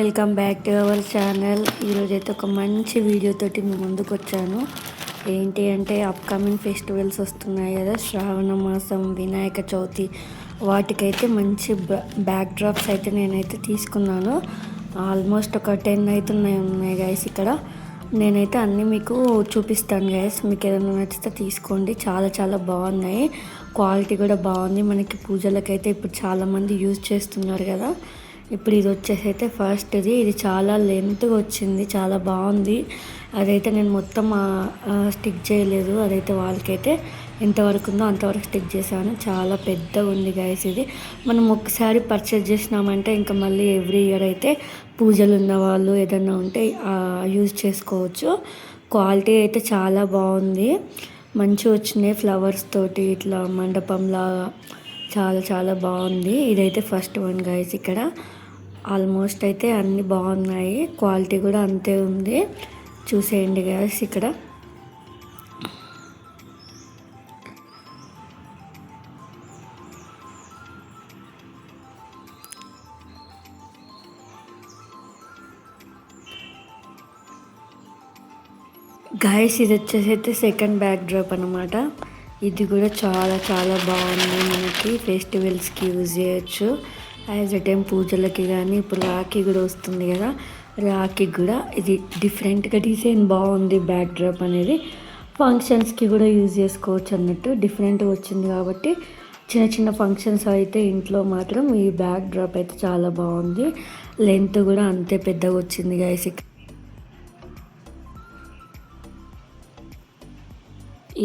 Welcome back to our channel. ఈరోజైతే ఒక మంచి వీడియోతోటి మీ ముందుకు వచ్చాను. ఏంటి అంటే అప్కమింగ్ ఫెస్టివల్స్ వస్తున్నాయి కదా, శ్రావణ మాసం, వినాయక చవితి, వాటికైతే మంచి బ్యాక్ డ్రాప్స్ అయితే నేనైతే తీసుకున్నాను. ఆల్మోస్ట్ ఒక 10 అయితే ఉన్నాయి గైస్. ఇక్కడ నేనైతే అన్నీ మీకు చూపిస్తాను గైస్. మీకు ఏదైనా నచ్చితే తీసుకోండి. చాలా చాలా బాగున్నాయి, క్వాలిటీ కూడా బాగుంది. మనకి పూజలకైతే ఇప్పుడు చాలామంది యూజ్ చేస్తున్నారు కదా. ఇప్పుడు ఇది వచ్చేసి అయితే ఫస్ట్ ఇది చాలా లెంత్గా వచ్చింది, చాలా బాగుంది. అదైతే నేను మొత్తం స్టిక్ చేయలేదు, అదైతే వాళ్ళకైతే ఎంతవరకు ఉందో అంతవరకు స్టిక్ చేశాను. చాలా పెద్దగా ఉంది గైస్. ఇది మనం ఒకసారి పర్చేజ్ చేసినామంటే ఇంకా మళ్ళీ ఎవ్రీ ఇయర్ అయితే పూజలు ఉన్న వాళ్ళు ఏదైనా ఉంటే యూజ్ చేసుకోవచ్చు. క్వాలిటీ అయితే చాలా బాగుంది, మంచిగా వచ్చినాయి. ఫ్లవర్స్ తోటి ఇట్లా మండపంలాగా చాలా చాలా బాగుంది. ఇదైతే ఫస్ట్ వన్ గైస్. ఇక్కడ ఆల్మోస్ట్ అయితే అన్నీ బాగున్నాయి, క్వాలిటీ కూడా అంతే ఉంది. చూసేయండి గైస్. ఇక్కడ గైస్ ఇది వచ్చేసి అయితే సెకండ్ బ్యాక్ డ్రాప్ అనమాట. ఇది కూడా చాలా చాలా బాగుంది. మనకి ఫెస్టివల్స్కి యూజ్ చేయొచ్చు. యాజ్ ఎ టైం పూజలకి కానీ, ఇప్పుడు రాఖీ కూడా వస్తుంది కదా, రాఖీ కూడా ఇది డిఫరెంట్గా డిజైన్ బాగుంది. బ్యాక్ డ్రాప్ అనేది ఫంక్షన్స్కి కూడా యూజ్ చేసుకోవచ్చు అన్నట్టు డిఫరెంట్గా వచ్చింది కాబట్టి చిన్న చిన్న ఫంక్షన్స్ అయితే ఇంట్లో మాత్రం ఈ బ్యాక్ డ్రాప్ అయితే చాలా బాగుంది. లెంత్ కూడా అంతే పెద్దగా వచ్చింది గైస్.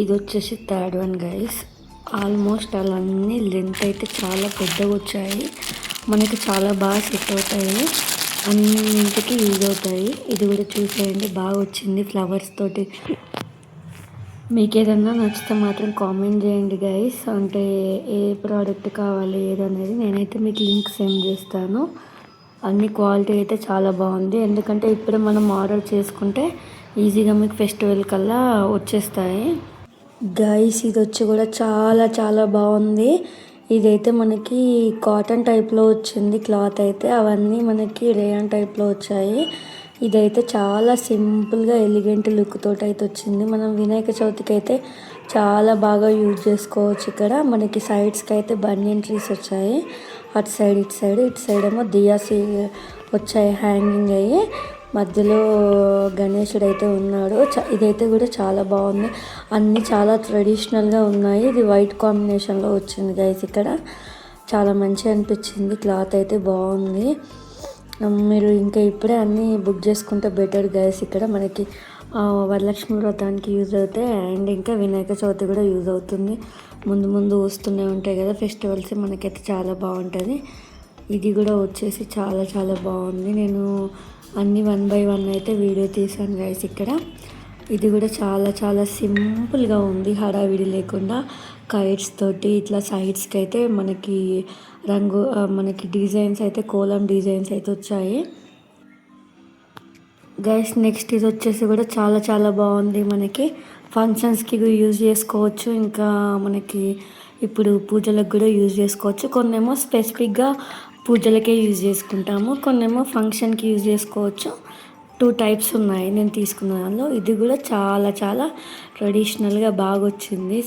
ఇది వచ్చేసి థర్డ్ వన్ గైస్. ఆల్మోస్ట్ అలాన్నీ లెంత్ అయితే చాలా పెద్దగా వచ్చాయి, మనకి చాలా బాగా సెట్ అవుతాయి, అన్నింటికి యూజ్ అవుతాయి. ఇది కూడా చూసేయండి, బాగా వచ్చింది ఫ్లవర్స్ తోటి. మీకు ఏదన్నా నచ్చితే మాత్రం కామెంట్ చేయండి గైస్, అంటే ఏ ప్రోడక్ట్ కావాలి ఏదనేది నేనైతే మీకు లింక్ సెండ్ చేస్తాను. అన్ని క్వాలిటీ అయితే చాలా బాగుంది, ఎందుకంటే ఇప్పుడు మనం ఆర్డర్ చేసుకుంటే ఈజీగా మీకు ఫెస్టివల్ కల్లా వచ్చేస్తాయి గైస్. ఇది వచ్చి కూడా చాలా చాలా బాగుంది. ఇదైతే మనకి కాటన్ టైప్లో వచ్చింది క్లాత్ అయితే, అవన్నీ మనకి రేయాన్ టైప్లో వచ్చాయి. ఇదైతే చాలా సింపుల్గా ఎలిగెంట్ లుక్ తోటి అయితే వచ్చింది. మనం వినాయక చవితికి అయితే చాలా బాగా యూజ్ చేసుకోవచ్చు. ఇక్కడ మనకి సైడ్స్కి అయితే బనియన్ ట్రీస్ వచ్చాయి, అటు సైడ్ ఇటు సైడ్. ఇటు సైడ్ ఏమో దియాసి వచ్చాయి హ్యాంగింగ్ అయ్యి, మధ్యలో గణేశుడు అయితే ఉన్నాడు. ఇదైతే కూడా చాలా బాగుంది, అన్నీ చాలా ట్రెడిషనల్గా ఉన్నాయి. ఇది వైట్ కాంబినేషన్లో వచ్చింది గైస్. ఇక్కడ చాలా మంచిగా అనిపించింది, క్లాత్ అయితే బాగుంది. మీరు ఇంకా ఇప్పుడే అన్నీ బుక్ చేసుకుంటే బెటర్ గైస్. ఇక్కడ మనకి వరలక్ష్మి వ్రతానికి యూజ్ అవుతాయి, అండ్ ఇంకా వినాయక చవితి కూడా యూజ్ అవుతుంది. ముందు ముందు వస్తూనే ఉంటాయి కదా ఫెస్టివల్స్, మనకైతే చాలా బాగుంటుంది. ఇది కూడా వచ్చేసి చాలా చాలా బాగుంది. నేను అన్నీ 1 by 1 అయితే వీడియో తీసాను గైస్. ఇక్కడ ఇది కూడా చాలా చాలా సింపుల్గా ఉంది, హడావిడి లేకుండా కైట్స్ తోటి ఇట్లా సైడ్స్కి అయితే మనకి మనకి డిజైన్స్ అయితే కోలం డిజైన్స్ అయితే వచ్చాయి గైస్. నెక్స్ట్ ఇది వచ్చేసి కూడా చాలా చాలా బాగుంది. మనకి ఫంక్షన్స్కి యూజ్ చేసుకోవచ్చు, ఇంకా మనకి ఇప్పుడు పూజలకు కూడా యూజ్ చేసుకోవచ్చు. కొన్నేమో స్పెసిఫిక్గా పూజలకే యూజ్ చేసుకుంటాము, కొన్నేమో ఫంక్షన్కి యూజ్ చేసుకోవచ్చు. 2 టైప్స్ ఉన్నాయి నేను తీసుకున్న దానిలో. ఇది కూడా చాలా చాలా ట్రెడిషనల్గా బాగా వచ్చింది.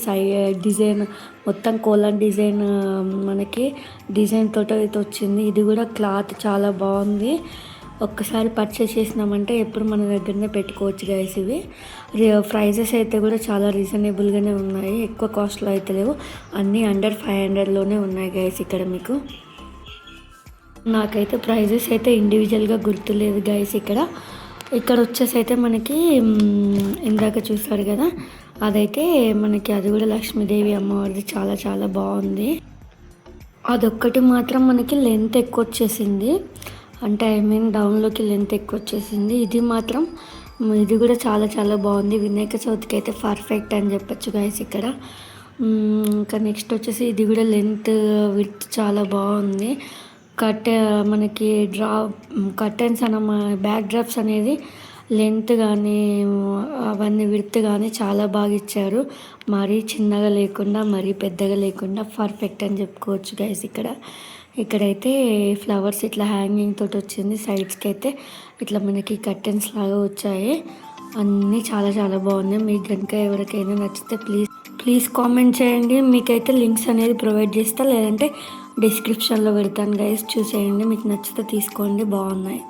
డిజైన్ మొత్తం కోలన్ డిజైన్, మనకి డిజైన్ తోట అయితే వచ్చింది. ఇది కూడా క్లాత్ చాలా బాగుంది. ఒక్కసారి పర్చేస్ చేసినామంటే ఎప్పుడు మన దగ్గరనే పెట్టుకోవచ్చు గైస్. ఇవి ప్రైజెస్ అయితే కూడా చాలా రీజనబుల్గానే ఉన్నాయి, ఎక్కువ కాస్ట్లో అయితే లేవు. అన్నీ అండర్ 500లోనే ఉన్నాయి గైస్. ఇక్కడ మీకు నాకైతే ప్రైజెస్ అయితే ఇండివిజువల్గా గుర్తులేదు గైస్. ఇక్కడ వచ్చేసి అయితే మనకి ఇందాక చూసారు కదా, అదైతే మనకి అది కూడా లక్ష్మీదేవి అమ్మవారిది చాలా చాలా బాగుంది. అదొక్కటి మాత్రం మనకి లెంత్ ఎక్కువ వచ్చేసింది, అంటే డౌన్లోకి లెంత్ ఎక్కువ వచ్చేసింది. ఇది కూడా చాలా చాలా బాగుంది. వినాయక చవితికి అయితే పర్ఫెక్ట్ అని చెప్పచ్చు గైస్. ఇక్కడ ఇంకా నెక్స్ట్ వచ్చేసి ఇది కూడా లెంత్ విత్ చాలా బాగుంది. మనకి కర్టెన్స్ బ్యాక్ డ్రాప్స్ అనేది లెంత్ కానీ అవన్నీ విడ్త్ కానీ చాలా బాగా ఇచ్చారు. మరీ చిన్నగా లేకుండా మరీ పెద్దగా లేకుండా పర్ఫెక్ట్ అని చెప్పుకోవచ్చు గైస్. ఇక్కడైతే ఫ్లవర్స్ ఇట్లా హ్యాంగింగ్ తోటి వచ్చింది. సైడ్స్కి అయితే ఇట్లా మనకి కర్టెన్స్ లాగా వచ్చాయి. అన్నీ చాలా చాలా బాగున్నాయి. మీకు కనుక ఎవరికైనా నచ్చితే ప్లీజ్ కామెంట్ చేయండి. మీకైతే లింక్స్ అనేది ప్రొవైడ్ చేస్తా, లేదంటే డిస్క్రిప్షన్లో పెడతాను గైస్, చూసేయండి. మీకు నచ్చితే తీసుకోండి, బాగున్నాయి.